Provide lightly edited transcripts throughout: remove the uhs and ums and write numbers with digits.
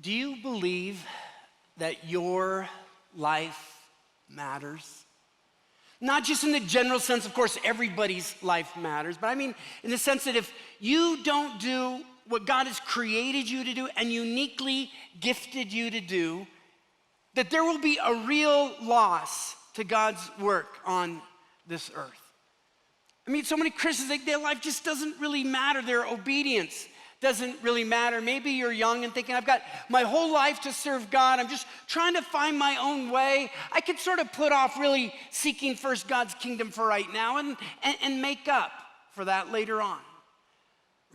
Do you believe that your life matters? Not just in the general sense, of course, everybody's life matters, but I mean in the sense that if you don't do what God has created you to do and uniquely gifted you to do, that there will be a real loss to God's work on this earth. I mean, so many Christians think their life just doesn't really matter. Their obedience doesn't really matter. Maybe you're young and thinking, I've got my whole life to serve God. I'm just trying to find my own way. I could sort of put off really seeking first God's kingdom for right now and make up for that later on.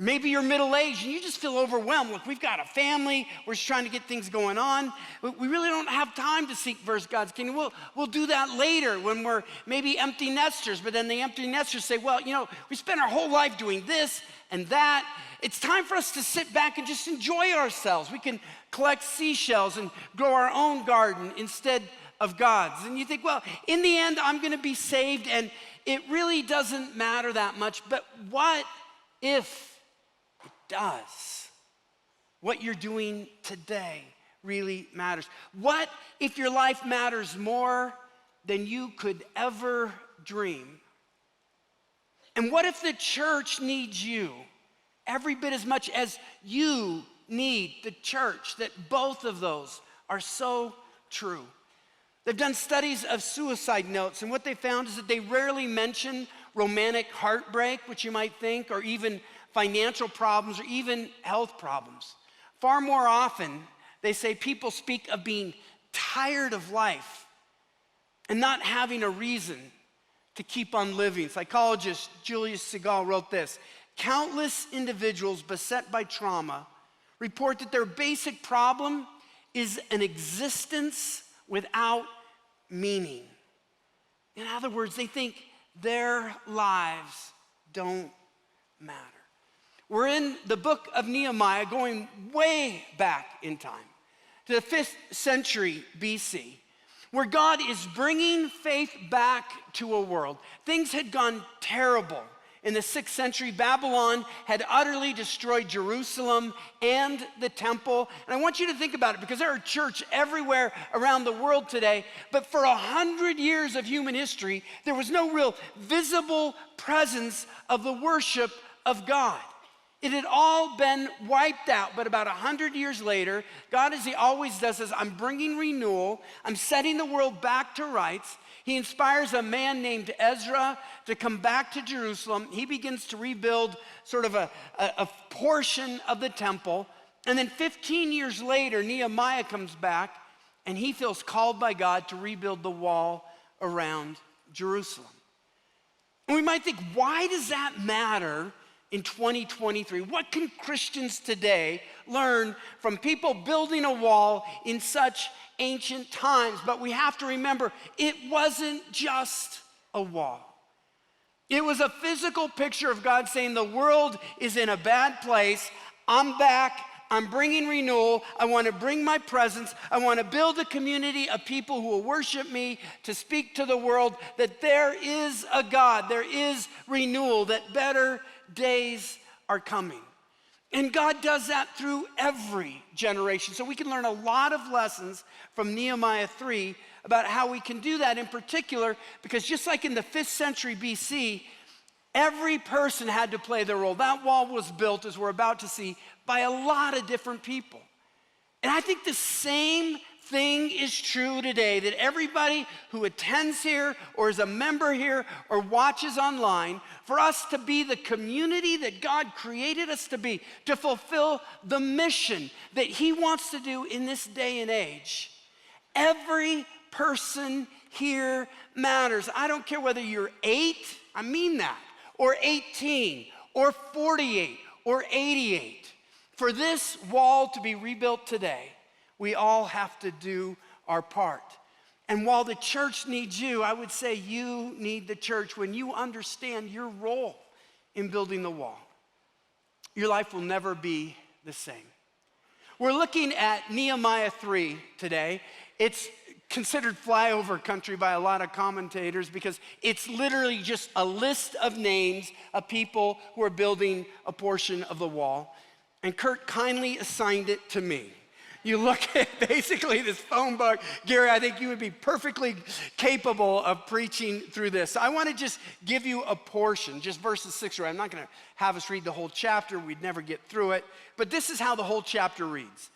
Maybe you're middle-aged and you just feel overwhelmed. Look, we've got a family. We're just trying to get things going on. We really don't have time to seek first God's kingdom. We'll do that later when we're maybe empty nesters. But then the empty nesters say, well, we spent our whole life doing this and that. It's time for us to sit back and just enjoy ourselves. We can collect seashells and grow our own garden instead of God's. And you think, well, in the end, I'm going to be saved and it really doesn't matter that much. But what if it does? What you're doing today really matters. What if your life matters more than you could ever dream? And what if the church needs you every bit as much as you need the church? That both of those are so true. They've done studies of suicide notes, and what they found is that they rarely mention romantic heartbreak, which you might think, or even financial problems, or even health problems. Far more often, they say people speak of being tired of life and not having a reason to keep on living. Psychologist Julius Segal wrote this: countless individuals beset by trauma report that their basic problem is an existence without meaning. In other words, they think their lives don't matter. We're in the book of Nehemiah, going way back in time to the 5th century BC, where God is bringing faith back to a world. Things had gone terrible. In the 6th century, Babylon had utterly destroyed Jerusalem and the temple. And I want you to think about it, because there are churches everywhere around the world today, but for 100 years of human history, there was no real visible presence of the worship of God. It had all been wiped out, but about 100 years later, God, as he always does, says, I'm bringing renewal. I'm setting the world back to rights. He inspires a man named Ezra to come back to Jerusalem. He begins to rebuild sort of a portion of the temple. And then 15 years later, Nehemiah comes back, and he feels called by God to rebuild the wall around Jerusalem. And we might think, why does that matter in 2023? What can Christians today learn from people building a wall in such ancient times? But we have to remember, it wasn't just a wall. It was a physical picture of God saying, the world is in a bad place. I'm back. I'm bringing renewal. I want to bring my presence. I want to build a community of people who will worship me, to speak to the world that there is a God, there is renewal, that better days are coming. And God does that through every generation. So we can learn a lot of lessons from Nehemiah 3 about how we can do that, in particular, because just like in the 5th century BC, every person had to play their role. That wall was built, as we're about to see, by a lot of different people. And I think the same thing is true today, that everybody who attends here or is a member here or watches online, for us to be the community that God created us to be, to fulfill the mission that he wants to do in this day and age, every person here matters. I don't care whether you're 8, I mean that, or 18, or 48, or 88. For this wall to be rebuilt today, we all have to do our part. And while the church needs you, I would say you need the church. When you understand your role in building the wall, your life will never be the same. We're looking at Nehemiah 3 today. It's considered flyover country by a lot of commentators because it's literally just a list of names of people who are building a portion of the wall. And Kurt kindly assigned it to me. You look at basically this phone book. Gary, I think you would be perfectly capable of preaching through this. I want to just give you a portion, just verses 6 through 8. I'm not going to have us read the whole chapter. We'd never get through it. But this is how the whole chapter reads.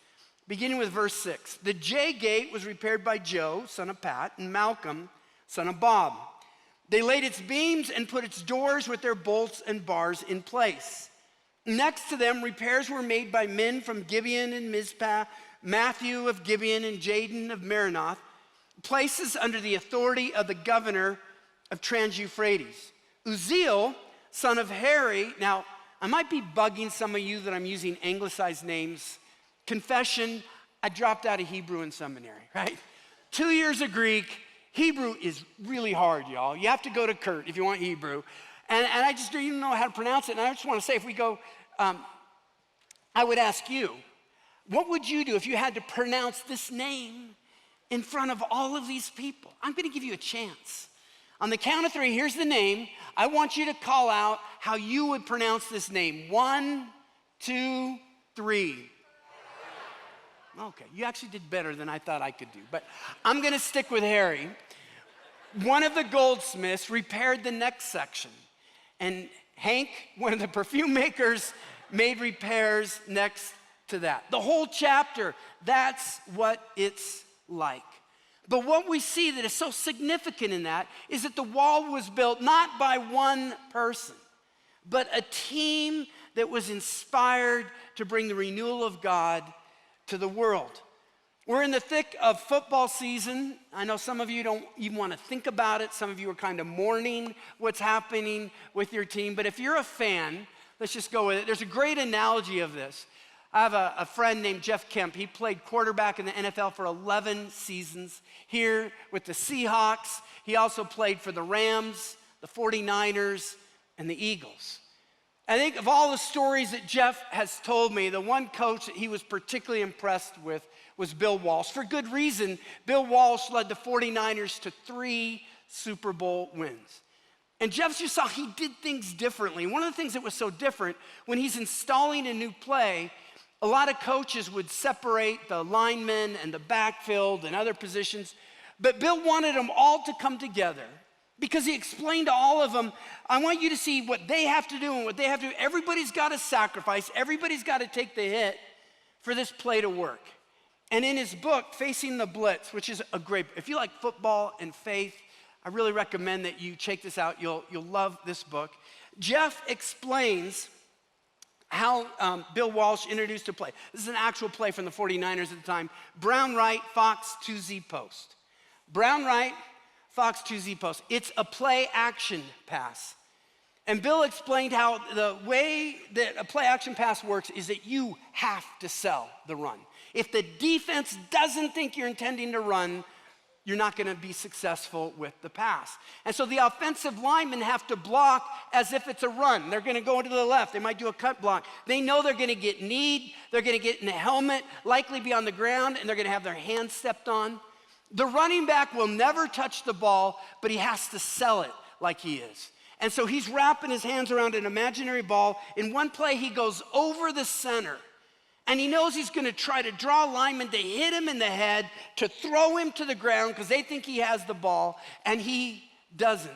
Beginning with verse 6. The J gate was repaired by Joe, son of Pat, and Malcolm, son of Bob. They laid its beams and put its doors with their bolts and bars in place. Next to them, repairs were made by men from Gibeon and Mizpah, Matthew of Gibeon and Jaden of Maranoth, places under the authority of the governor of Trans-Euphrates. Uzziel, son of Harry, now I might be bugging some of you that I'm using anglicized names. Confession, I dropped out of Hebrew in seminary, right? 2 years of Greek. Hebrew is really hard, y'all. You have to go to Kurt if you want Hebrew. And I just don't even know how to pronounce it. And I just want to say, if we go, I would ask you, what would you do if you had to pronounce this name in front of all of these people? I'm going to give you a chance. On the count of 3, here's the name. I want you to call out how you would pronounce this name. 1, 2, 3. Okay, you actually did better than I thought I could do. But I'm going to stick with Harry. One of the goldsmiths repaired the next section. And Hank, one of the perfume makers, made repairs next to that. The whole chapter, that's what it's like. But what we see that is so significant in that is that the wall was built not by one person, but a team that was inspired to bring the renewal of God to the world. We're in the thick of football season. I know some of you don't even want to think about it. Some of you are kind of mourning what's happening with your team. But if you're a fan, let's just go with it. There's a great analogy of this. I have a friend named Jeff Kemp. He played quarterback in the NFL for 11 seasons here with the Seahawks. He also played for the Rams, the 49ers, and the Eagles. I think of all the stories that Jeff has told me, the one coach that he was particularly impressed with was Bill Walsh. For good reason, Bill Walsh led the 49ers to 3 Super Bowl wins. And Jeff just saw he did things differently. One of the things that was so different, when he's installing a new play, a lot of coaches would separate the linemen and the backfield and other positions. But Bill wanted them all to come together because he explained to all of them, I want you to see what they have to do and what they have to do. Everybody's got to sacrifice. Everybody's got to take the hit for this play to work. And in his book, Facing the Blitz, which is a great, if you like football and faith, I really recommend that you check this out. You'll love this book. Jeff explains how Bill Walsh introduced a play. This is an actual play from the 49ers at the time. Brown right, Fox 2Z post. Brown right, Fox 2Z post. It's a play action pass. And Bill explained how the way that a play action pass works is that you have to sell the run. If the defense doesn't think you're intending to run, you're not going to be successful with the pass. And so the offensive linemen have to block as if it's a run. They're going to go to the left. They might do a cut block. They know they're going to get kneed. They're going to get in a helmet, likely be on the ground, and they're going to have their hands stepped on. The running back will never touch the ball, but he has to sell it like he is. And so he's wrapping his hands around an imaginary ball. In one play, he goes over the center. And he knows he's going to try to draw a lineman to hit him in the head, to throw him to the ground because they think he has the ball, and he doesn't.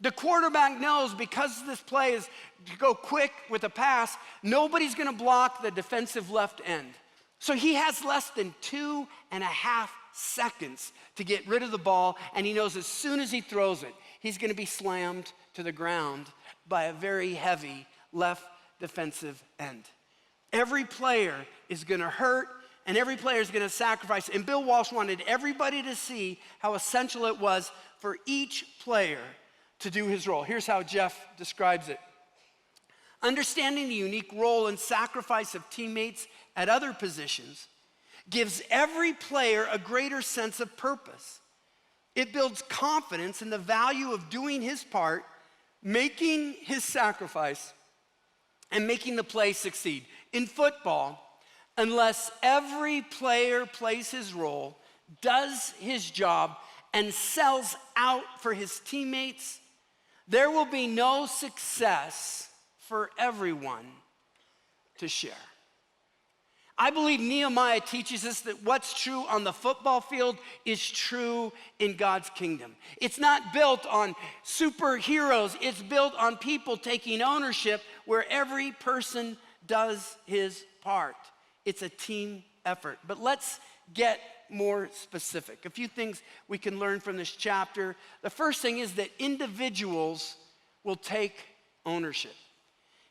The quarterback knows because this play is to go quick with a pass, nobody's going to block the defensive left end. So he has less than 2.5 seconds to get rid of the ball, and he knows as soon as he throws it, he's going to be slammed to the ground by a very heavy left defensive end. Every player is going to hurt, and every player is going to sacrifice. And Bill Walsh wanted everybody to see how essential it was for each player to do his role. Here's how Jeff describes it. Understanding the unique role and sacrifice of teammates at other positions gives every player a greater sense of purpose. It builds confidence in the value of doing his part, making his sacrifice, and making the play succeed. In football, unless every player plays his role, does his job, and sells out for his teammates, there will be no success for everyone to share. I believe Nehemiah teaches us that what's true on the football field is true in God's kingdom. It's not built on superheroes. It's built on people taking ownership where every person does his part. It's a team effort. But let's get more specific. A few things we can learn from this chapter. The first thing is that individuals will take ownership.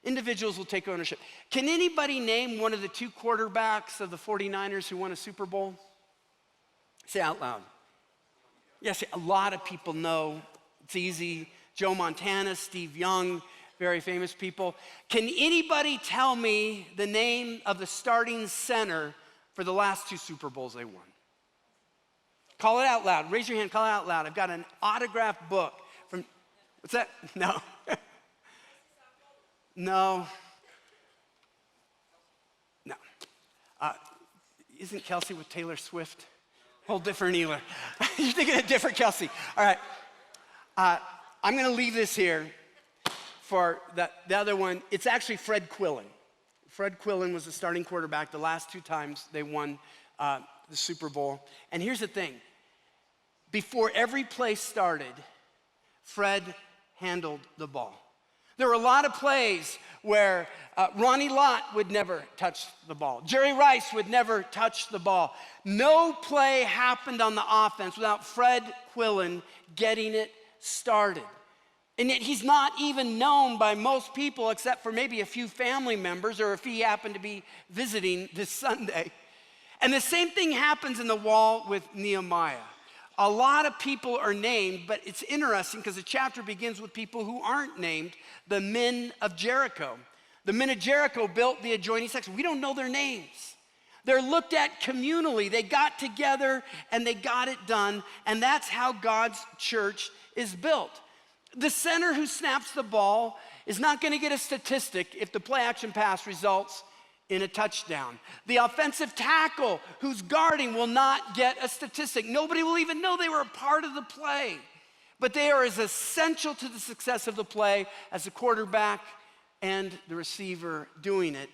Individuals will take ownership. Can anybody name one of the two quarterbacks of the 49ers who won a Super Bowl? Say out loud. Yes, a lot of people know. It's easy. Joe Montana, Steve Young, very famous people. Can anybody tell me the name of the starting center for the last two Super Bowls they won? Call it out loud. Raise your hand, call it out loud. I've got an autographed book from, what's that? No. No. No. Isn't Kelsey with Taylor Swift? Whole different Ealer. You're thinking of a different Kelsey. All right. I'm going to leave this here for the other one. It's actually Fred Quillen. Fred Quillen was the starting quarterback the last two times they won the Super Bowl. And here's the thing. Before every play started, Fred handled the ball. There were a lot of plays where Ronnie Lott would never touch the ball. Jerry Rice would never touch the ball. No play happened on the offense without Fred Quillen getting it started. And yet he's not even known by most people except for maybe a few family members or if he happened to be visiting this Sunday. And the same thing happens in the wall with Nehemiah. A lot of people are named, but it's interesting because the chapter begins with people who aren't named, the men of Jericho. The men of Jericho built the adjoining section. We don't know their names. They're looked at communally. They got together and they got it done, and that's how God's church is built. The center who snaps the ball is not going to get a statistic if the play action pass results in a touchdown. The offensive tackle who's guarding will not get a statistic. Nobody will even know they were a part of the play. But they are as essential to the success of the play as the quarterback and the receiver doing it.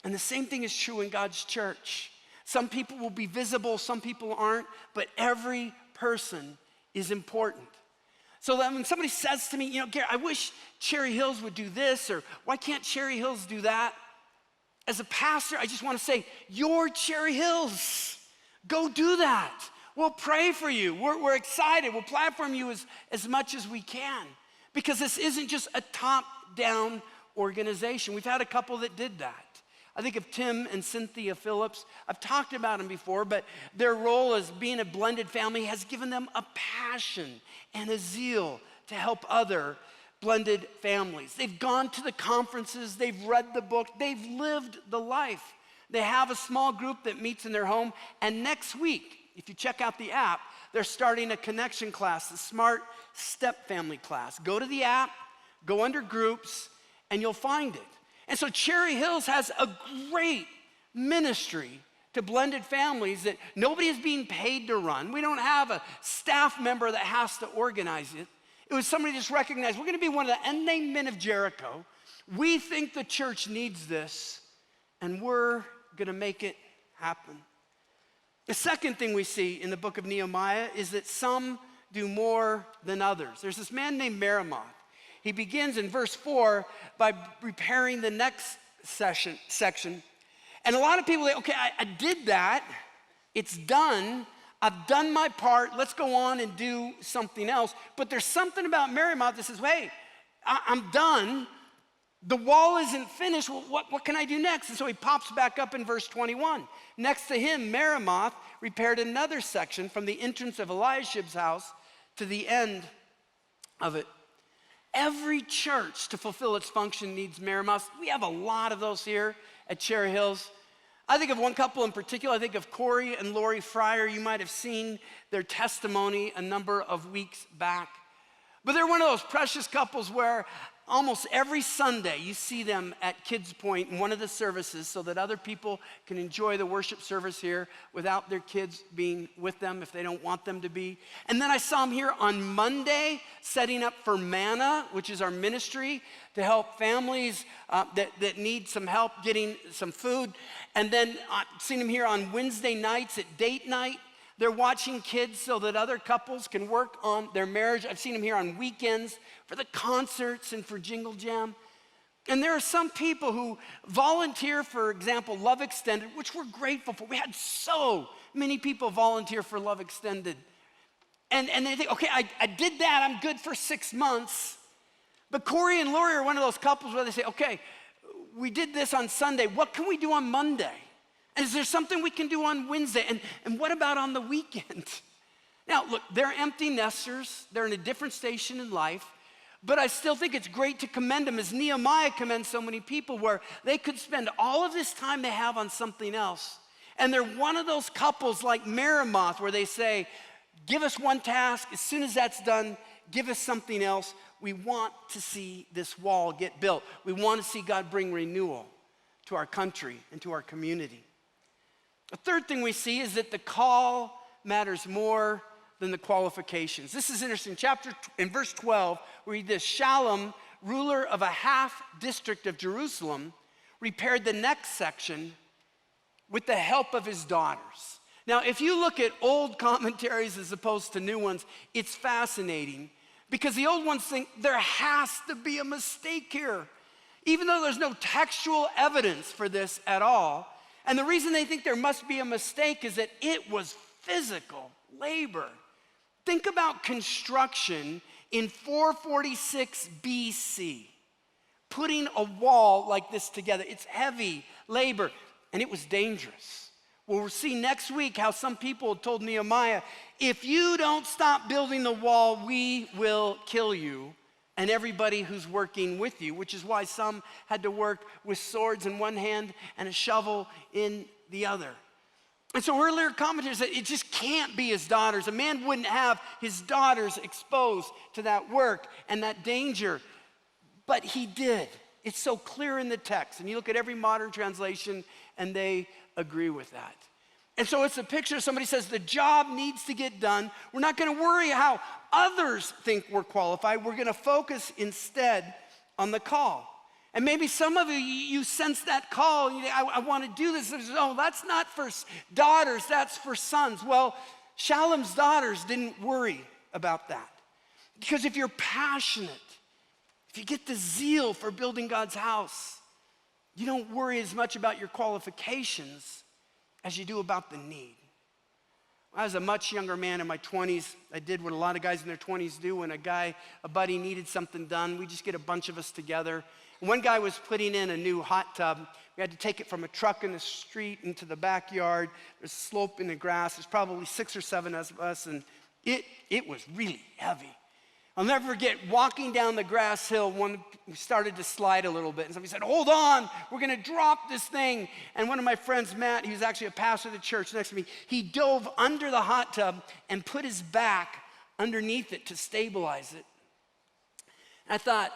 And the same thing is true in God's church. Some people will be visible, some people aren't, but every person is important. So that when somebody says to me, Gary, I wish Cherry Hills would do this, or why can't Cherry Hills do that? As a pastor, I just want to say, you're Cherry Hills. Go do that. We'll pray for you. We're excited. We'll platform you as much as we can. Because this isn't just a top-down organization. We've had a couple that did that. I think of Tim and Cynthia Phillips. I've talked about them before, but their role as being a blended family has given them a passion and a zeal to help other blended families. They've gone to the conferences, they've read the book, they've lived the life. They have a small group that meets in their home, and next week, if you check out the app, they're starting a connection class, the Smart Step Family class. Go to the app, go under groups, and you'll find it. And so Cherry Hills has a great ministry to blended families that nobody is being paid to run. We don't have a staff member that has to organize it. It was somebody just recognized, we're going to be one of the unnamed men of Jericho. We think the church needs this, and we're going to make it happen. The second thing we see in the book of Nehemiah is that some do more than others. There's this man named Meremoth. He begins in verse 4 by preparing the next section. And a lot of people say, okay, I did that. It's done. I've done my part. Let's go on and do something else. But there's something about Meremoth that says, hey, I'm done. The wall isn't finished. Well, what can I do next? And so he pops back up in verse 21. Next to him, Meremoth repaired another section from the entrance of Eliashib's house to the end of it. Every church to fulfill its function needs Meremoths. We have a lot of those here at Cherry Hills. I think of one couple in particular. I think of Corey and Lori Fryer. You might have seen their testimony a number of weeks back. But they're one of those precious couples where almost every Sunday, you see them at Kids Point in one of the services so that other people can enjoy the worship service here without their kids being with them if they don't want them to be. And then I saw them here on Monday setting up for Manna, which is our ministry to help families that need some help getting some food. And then I've seen them here on Wednesday nights at date night. They're watching kids so that other couples can work on their marriage. I've seen them here on weekends for the concerts and for Jingle Jam. And there are some people who volunteer, for example, Love Extended, which we're grateful for. We had so many people volunteer for Love Extended. And they think, okay, I did that, I'm good for 6 months. But Corey and Lori are one of those couples where they say, okay, we did this on Sunday, what can we do on Monday? And is there something we can do on Wednesday? And what about on the weekend? Now, look, they're empty nesters. They're in a different station in life. But I still think it's great to commend them, as Nehemiah commends so many people, where they could spend all of this time they have on something else. And they're one of those couples like Merimoth, where they say, give us one task. As soon as that's done, give us something else. We want to see this wall get built. We want to see God bring renewal to our country and to our community. The third thing we see is that the call matters more than the qualifications. This is interesting. In verse 12, we read this: Shallum, ruler of a half district of Jerusalem, repaired the next section with the help of his daughters. Now, if you look at old commentaries as opposed to new ones, it's fascinating because the old ones think there has to be a mistake here, even though there's no textual evidence for this at all. And the reason they think there must be a mistake is that it was physical labor. Think about construction in 446 BC, putting a wall like this together. It's heavy labor, and it was dangerous. Well, we'll see next week how some people told Nehemiah, if you don't stop building the wall, we will kill you and everybody who's working with you, which is why some had to work with swords in one hand and a shovel in the other. And so earlier commentators said it just can't be his daughters. A man wouldn't have his daughters exposed to that work and that danger, but he did. It's so clear in the text. And you look at every modern translation and they agree with that. And so it's a picture, somebody says the job needs to get done. We're not gonna worry how others think we're qualified. We're gonna focus instead on the call. And maybe some of you sense that call. You think, I wanna do this. Oh, that's not for daughters, that's for sons. Well, Shallum's daughters didn't worry about that. Because if you're passionate, if you get the zeal for building God's house, you don't worry as much about your qualifications as you do about the need. I was a much younger man in my 20s. I did what a lot of guys in their 20s do when a buddy needed something done. We just get a bunch of us together. And one guy was putting in a new hot tub. We had to take it from a truck in the street into the backyard. There's a slope in the grass. There's probably 6 or 7 of us, and it was really heavy. I'll never forget walking down the grass hill when we started to slide a little bit. And somebody said, hold on, we're gonna drop this thing. And one of my friends, Matt, he was actually a pastor of the church next to me, he dove under the hot tub and put his back underneath it to stabilize it. And I thought,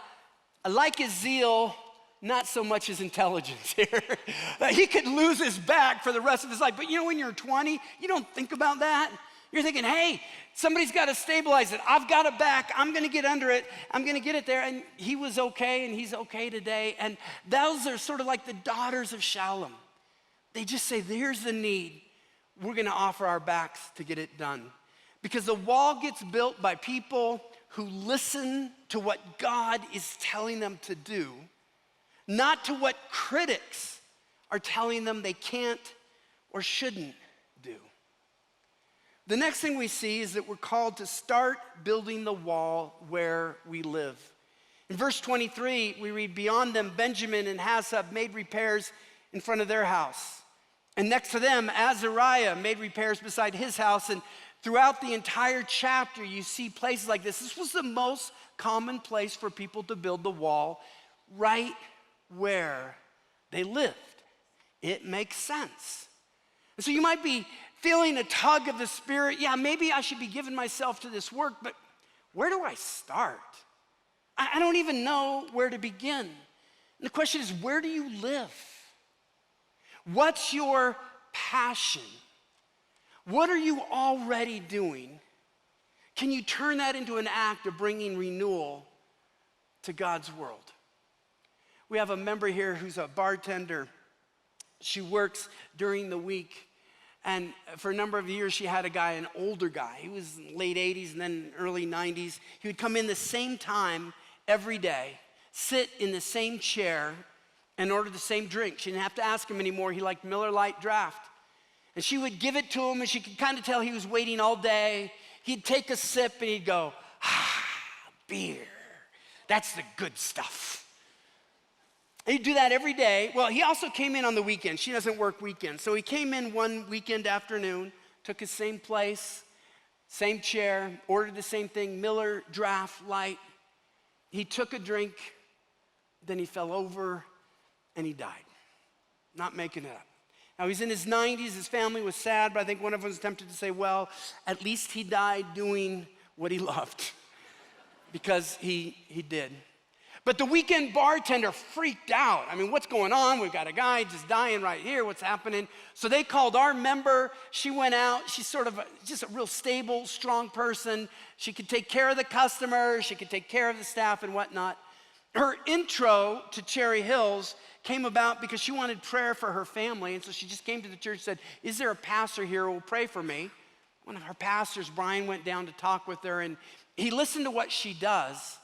I like his zeal, not so much his intelligence here. He could lose his back for the rest of his life. But you know, when you're 20, you don't think about that. You're thinking, hey, somebody's got to stabilize it. I've got it back. I'm going to get under it. I'm going to get it there. And he was okay, and he's okay today. And those are sort of like the daughters of Shallum. They just say, here's the need. We're going to offer our backs to get it done. Because the wall gets built by people who listen to what God is telling them to do, not to what critics are telling them they can't or shouldn't do. The next thing we see is that we're called to start building the wall where we live. In verse 23, we read, beyond them, Benjamin and Hassab made repairs in front of their house. And next to them, Azariah made repairs beside his house. And throughout the entire chapter, you see places like this. This was the most common place for people to build the wall, right where they lived. It makes sense. And so you might be feeling a tug of the Spirit. Yeah, maybe I should be giving myself to this work, but where do I start? I don't even know where to begin. And the question is, where do you live? What's your passion? What are you already doing? Can you turn that into an act of bringing renewal to God's world? We have a member here who's a bartender. She works during the week. And for a number of years, she had a guy, an older guy. He was in late 80s and then early 90s. He would come in the same time every day, sit in the same chair, and order the same drink. She didn't have to ask him anymore. He liked Miller Lite Draft. And she would give it to him, and she could kind of tell he was waiting all day. He'd take a sip, and he'd go, beer. That's the good stuff. He'd do that every day. Well, he also came in on the weekend. She doesn't work weekends. So he came in one weekend afternoon, took his same place, same chair, ordered the same thing, Miller Draft Light. He took a drink, then he fell over, and he died. Not making it up. Now, he's in his 90s. His family was sad, but I think one of them was tempted to say, well, at least he died doing what he loved, because he did. But the weekend bartender freaked out. I mean, what's going on? We've got a guy just dying right here. What's happening? So they called our member. She went out. She's sort of just a real stable, strong person. She could take care of the customers. She could take care of the staff and whatnot. Her intro to Cherry Hills came about because she wanted prayer for her family. And so she just came to the church and said, is there a pastor here who will pray for me? One of her pastors, Brian, went down to talk with her, and he listened to what she does.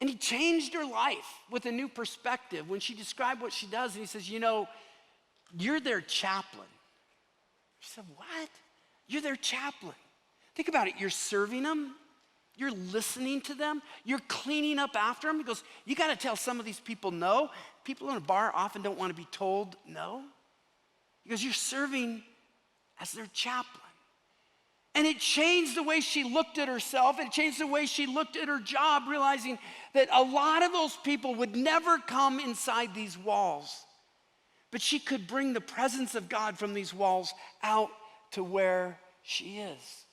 And he changed her life with a new perspective when she described what she does. And he says, you know, you're their chaplain. She said, what? You're their chaplain. Think about it. You're serving them. You're listening to them. You're cleaning up after them. He goes, you got to tell some of these people no. People in a bar often don't want to be told no. He goes, you're serving as their chaplain. And it changed the way she looked at herself. It changed the way she looked at her job, realizing that a lot of those people would never come inside these walls. But she could bring the presence of God from these walls out to where she is.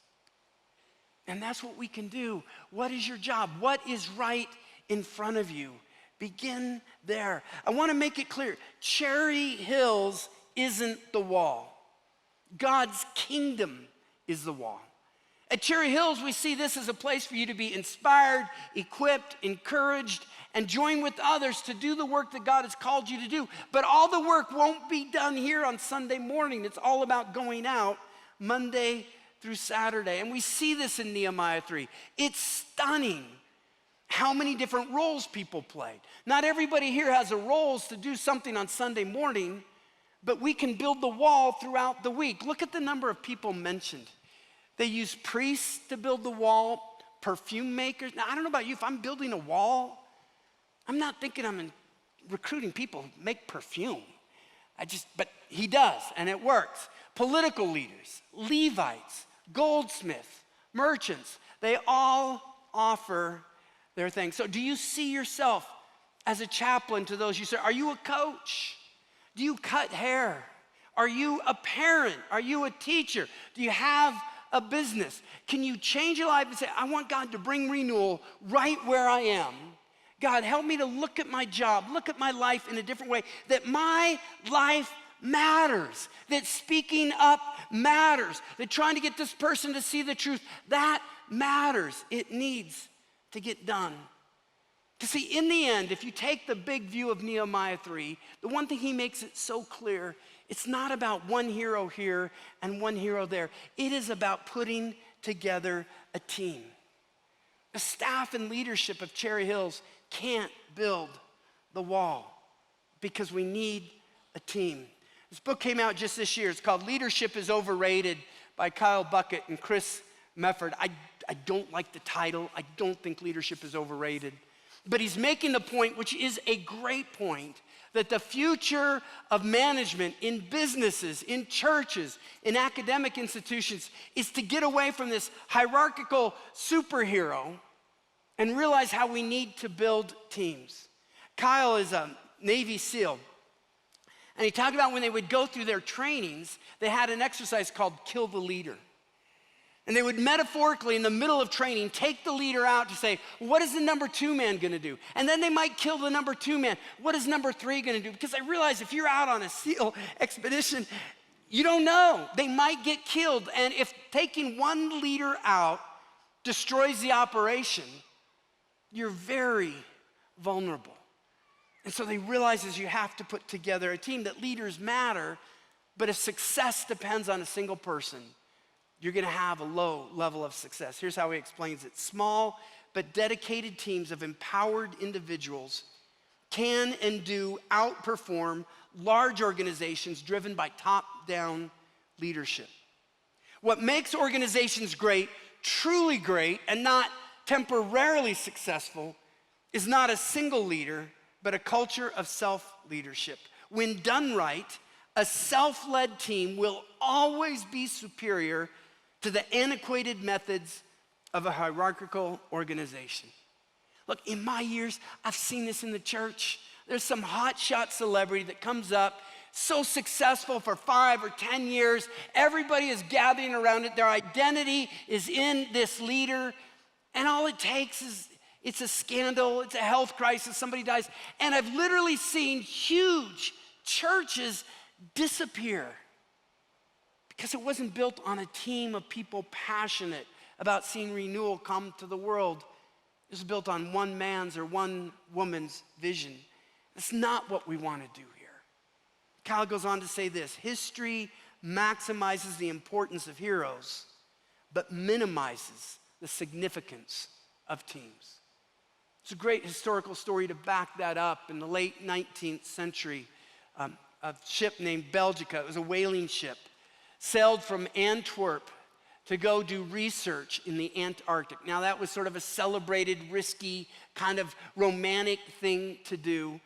And that's what we can do. What is your job? What is right in front of you? Begin there. I want to make it clear. Cherry Hills isn't the wall. God's kingdom is the wall. At Cherry Hills, we see this as a place for you to be inspired, equipped, encouraged, and join with others to do the work that God has called you to do. But all the work won't be done here on Sunday morning. It's all about going out Monday through Saturday. And we see this in Nehemiah 3. It's stunning how many different roles people played. Not everybody here has a role to do something on Sunday morning, but we can build the wall throughout the week. Look at the number of people mentioned. They use priests to build the wall, perfume makers. Now, I don't know about you, if I'm building a wall, I'm not thinking I'm recruiting people who make perfume. But he does, and it works. Political leaders, Levites, goldsmiths, merchants, they all offer their thing. So do you see yourself as a chaplain to those you serve? Are you a coach? Do you cut hair? Are you a parent? Are you a teacher? Do you have a business? Can you change your life and say, I want God to bring renewal right where I am? God, help me to look at my job, look at my life in a different way, that my life matters, that speaking up matters, that trying to get this person to see the truth, that matters. It needs to get done. To see, in the end, if you take the big view of Nehemiah 3, the one thing he makes it so clear, it's not about one hero here and one hero there. It is about putting together a team. The staff and leadership of Cherry Hills can't build the wall because we need a team. This book came out just this year. It's called Leadership is Overrated by Kyle Bucket and Chris Mefford. I don't like the title. I don't think leadership is overrated. But he's making the point, which is a great point, that the future of management in businesses, in churches, in academic institutions is to get away from this hierarchical superhero and realize how we need to build teams. Kyle is a Navy SEAL. And he talked about when they would go through their trainings, they had an exercise called Kill the Leader. And they would metaphorically, in the middle of training, take the leader out to say, what is the number 2 man gonna do? And then they might kill the number 2 man. What is number 3 gonna do? Because I realize if you're out on a SEAL expedition, you don't know. They might get killed. And if taking one leader out destroys the operation, you're very vulnerable. And so they realize you have to put together a team, that leaders matter, but if success depends on a single person, you're gonna have a low level of success. Here's how he explains it. Small but dedicated teams of empowered individuals can and do outperform large organizations driven by top-down leadership. What makes organizations great, truly great, and not temporarily successful is not a single leader, but a culture of self-leadership. When done right, a self-led team will always be superior to the antiquated methods of a hierarchical organization. Look, in my years, I've seen this in the church. There's some hotshot celebrity that comes up, so successful for 5 or 10 years. Everybody is gathering around it. Their identity is in this leader. And all it takes is, it's a scandal, it's a health crisis, somebody dies. And I've literally seen huge churches disappear because it wasn't built on a team of people passionate about seeing renewal come to the world. It was built on one man's or one woman's vision. That's not what we want to do here. Kyle goes on to say this: history maximizes the importance of heroes, but minimizes the significance of teams. It's a great historical story to back that up. In the late 19th century, a ship named Belgica, it was a whaling ship, sailed from Antwerp to go do research in the Antarctic. Now that was sort of a celebrated, risky, kind of romantic thing to do.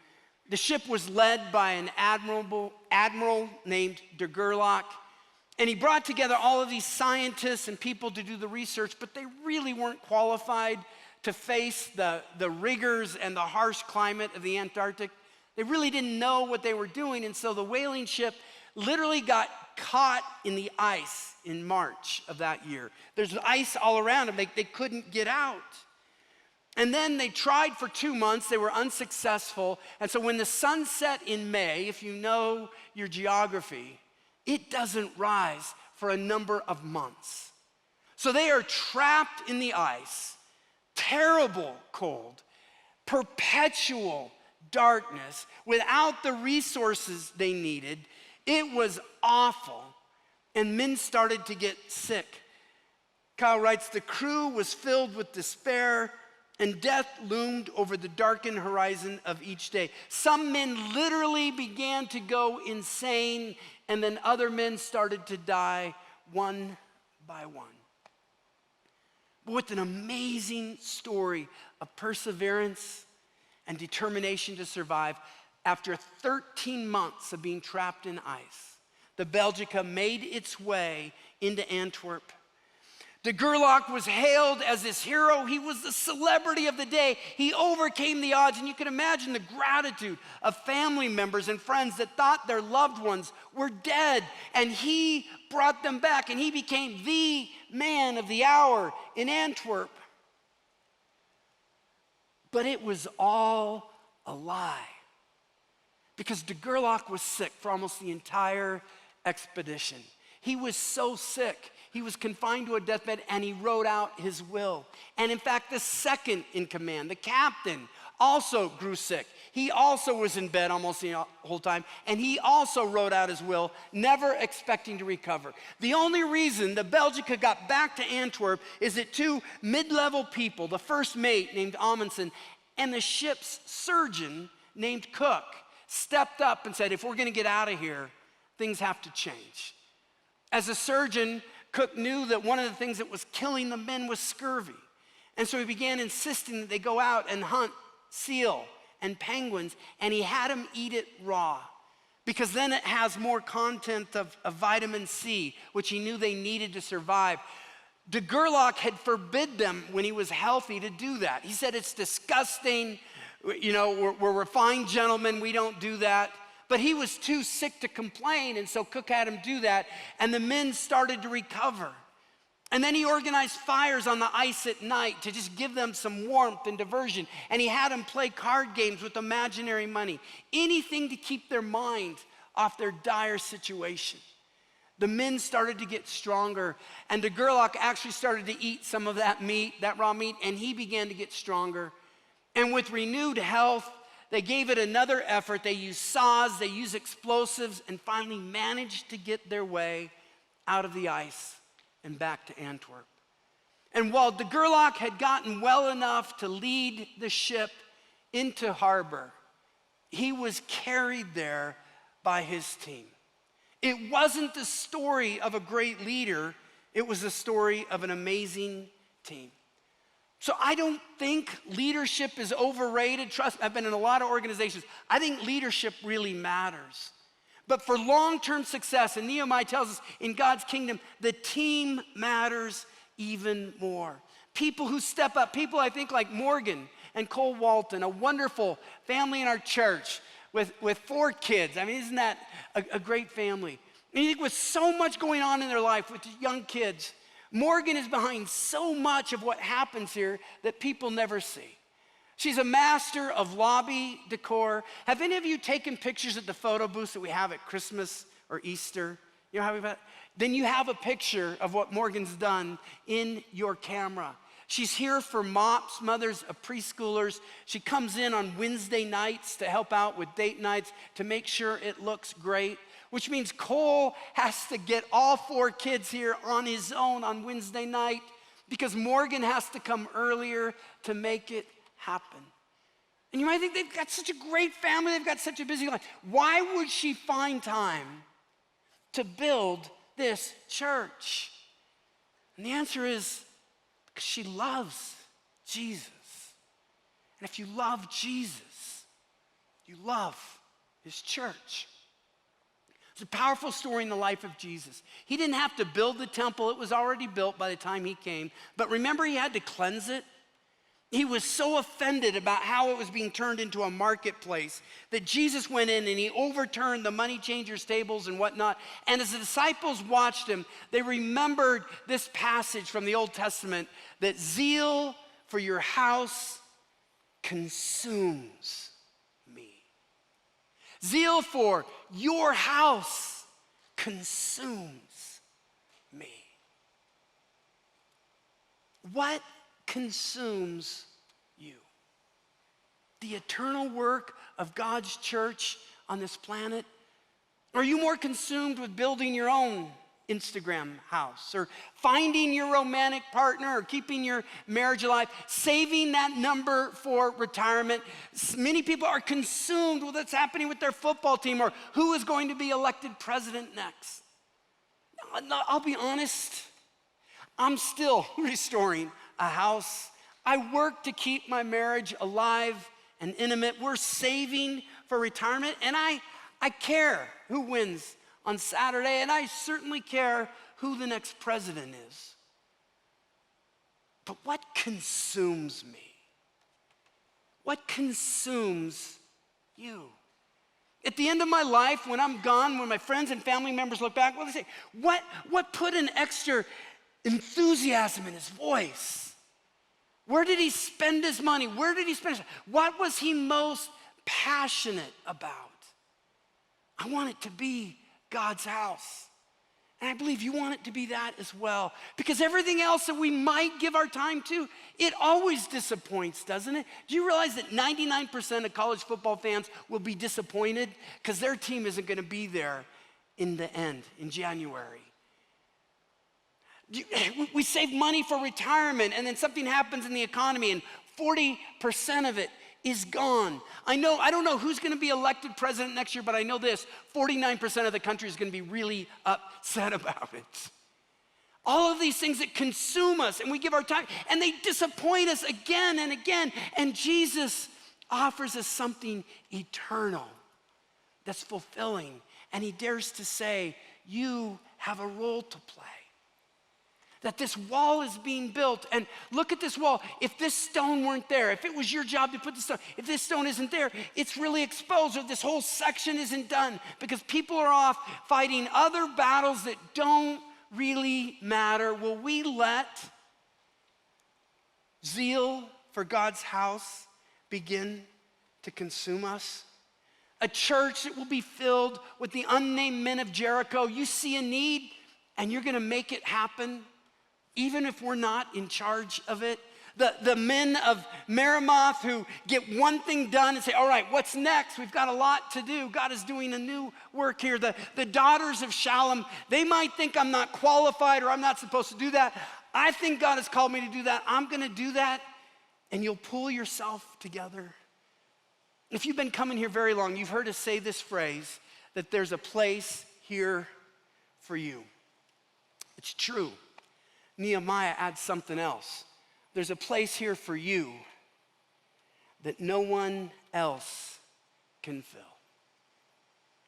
The ship was led by an admiral named de Gerlach, and he brought together all of these scientists and people to do the research, but they really weren't qualified to face the rigors and the harsh climate of the Antarctic. They really didn't know what they were doing, and so the whaling ship literally got caught in the ice in March of that year. There's ice all around them. They couldn't get out. And then they tried for 2 months. They were unsuccessful. And so when the sun set in May, if you know your geography, it doesn't rise for a number of months. So they are trapped in the ice, terrible cold, perpetual darkness, without the resources they needed. It was awful, and men started to get sick. Kyle writes, the crew was filled with despair, and death loomed over the darkened horizon of each day. Some men literally began to go insane, and then other men started to die one by one. But with an amazing story of perseverance and determination to survive, after 13 months of being trapped in ice, the Belgica made its way into Antwerp. De Gerlach was hailed as this hero. He was the celebrity of the day. He overcame the odds, and you can imagine the gratitude of family members and friends that thought their loved ones were dead, and he brought them back, and he became the man of the hour in Antwerp. But it was all a lie, because de Gerlach was sick for almost the entire expedition. He was so sick, he was confined to a deathbed, and he wrote out his will. And in fact, the second in command, the captain, also grew sick. He also was in bed almost the whole time, and he also wrote out his will, never expecting to recover. The only reason the Belgica got back to Antwerp is that 2 mid-level people, the first mate named Amundsen and the ship's surgeon named Cook, stepped up and said, if we're gonna get out of here, things have to change. As a surgeon, Cook knew that one of the things that was killing the men was scurvy. And so he began insisting that they go out and hunt seal and penguins, and he had them eat it raw, because then it has more content of vitamin C, which he knew they needed to survive. De Gerlach had forbid them when he was healthy to do that. He said, it's disgusting, you know, we're refined gentlemen, we don't do that. But he was too sick to complain, and so Cook had him do that, and the men started to recover. And then he organized fires on the ice at night to just give them some warmth and diversion. And he had them play card games with imaginary money. Anything to keep their mind off their dire situation. The men started to get stronger, and the Gerlach actually started to eat some of that meat, that raw meat, and he began to get stronger. And with renewed health, they gave it another effort. They used saws, they used explosives, and finally managed to get their way out of the ice and back to Antwerp. And while the Gerlach had gotten well enough to lead the ship into harbor, he was carried there by his team. It wasn't the story of a great leader, it was the story of an amazing team. So I don't think leadership is overrated. Trust me, I've been in a lot of organizations. I think leadership really matters. But for long-term success, and Nehemiah tells us in God's kingdom, the team matters even more. People who step up, people I think like Morgan and Cole Walton, a wonderful family in our church with 4 kids. I mean, isn't that a great family? And you think with so much going on in their life with young kids, Morgan is behind so much of what happens here that people never see. She's a master of lobby decor. Have any of you taken pictures at the photo booths that we have at Christmas or Easter? You know how we've had? Then you have a picture of what Morgan's done in your camera. She's here for MOPS, mothers of preschoolers. She comes in on Wednesday nights to help out with date nights to make sure it looks great, which means Cole has to get all 4 kids here on his own on Wednesday night because Morgan has to come earlier to make it happen. And you might think they've got such a great family, they've got such a busy life. Why would she find time to build this church? And the answer is because she loves Jesus. And if you love Jesus, you love his church. It's a powerful story in the life of Jesus. He didn't have to build the temple. It was already built by the time he came. But remember, he had to cleanse it. He was so offended about how it was being turned into a marketplace that Jesus went in and he overturned the money changers' tables and whatnot. And as the disciples watched him, they remembered this passage from the Old Testament that zeal for your house consumes me. Zeal for your house consumes me. What consumes you? The eternal work of God's church on this planet? Or are you more consumed with building your own Instagram house, or finding your romantic partner, or keeping your marriage alive, saving that number for retirement? Many people are consumed with what's happening with their football team or who is going to be elected president next. I'll be honest, I'm still restoring a house. I work to keep my marriage alive and intimate. We're saving for retirement, and I care who wins on Saturday, and I certainly care who the next president is. But what consumes me? What consumes you? At the end of my life, when I'm gone, when my friends and family members look back, what do they say? What put an extra enthusiasm in his voice? Where did he spend his money? Where did he spend his? What was he most passionate about? I want it to be God's house. And I believe you want it to be that as well. Because everything else that we might give our time to, it always disappoints, doesn't it? Do you realize that 99% of college football fans will be disappointed because their team isn't going to be there in the end, in January? We save money for retirement, and then something happens in the economy, and 40% of it is gone. I don't know who's going to be elected president next year, but I know this: 49% of the country is going to be really upset about it. All of these things that consume us, and we give our time, and they disappoint us again and again. And Jesus offers us something eternal that's fulfilling, and he dares to say, you have a role to play. That this wall is being built, and look at this wall. If this stone weren't there, if it was your job to put the stone, if this stone isn't there, it's really exposed, or this whole section isn't done because people are off fighting other battles that don't really matter? Will we let zeal for God's house begin to consume us? A church that will be filled with the unnamed men of Jericho. You see a need and you're gonna make it happen, even if we're not in charge of it. The men of Merimoth who get one thing done and say, all right, what's next? We've got a lot to do. God is doing a new work here. The daughters of Shalom, they might think I'm not qualified or I'm not supposed to do that. I think God has called me to do that. I'm gonna do that. And you'll pull yourself together. If you've been coming here very long, you've heard us say this phrase, that there's a place here for you. It's true. Nehemiah adds something else. There's a place here for you that no one else can fill.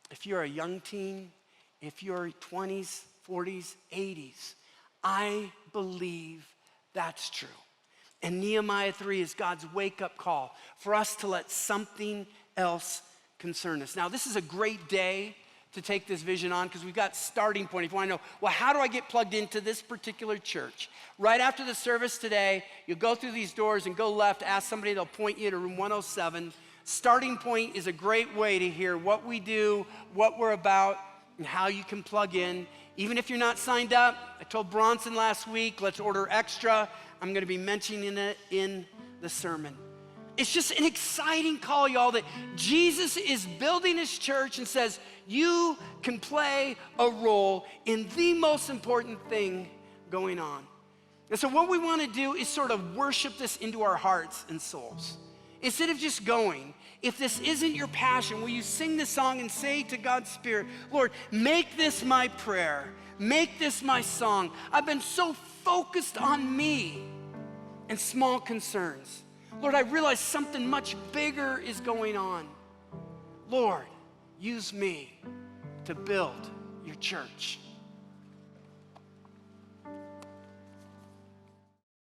If you're a young teen, if you're 20s, 40s, 80s, I believe that's true. And Nehemiah 3 is God's wake-up call for us to let something else concern us. Now, this is a great day to take this vision on because we've got starting point. If you want to know, well, how do I get plugged into this particular church? Right after the service today, you'll go through these doors and go left, ask somebody, they'll point you to room 107. Starting point is a great way to hear what we do, what we're about, and how you can plug in. Even if you're not signed up, I told Bronson last week, let's order extra. I'm gonna be mentioning it in the sermon. It's just an exciting call, y'all, that Jesus is building his church and says, you can play a role in the most important thing going on. And so what we wanna do is sort of worship this into our hearts and souls. Instead of just going, if this isn't your passion, will you sing this song and say to God's Spirit, Lord, make this my prayer, make this my song. I've been so focused on me and small concerns. Lord, I realize something much bigger is going on. Lord, use me to build your church.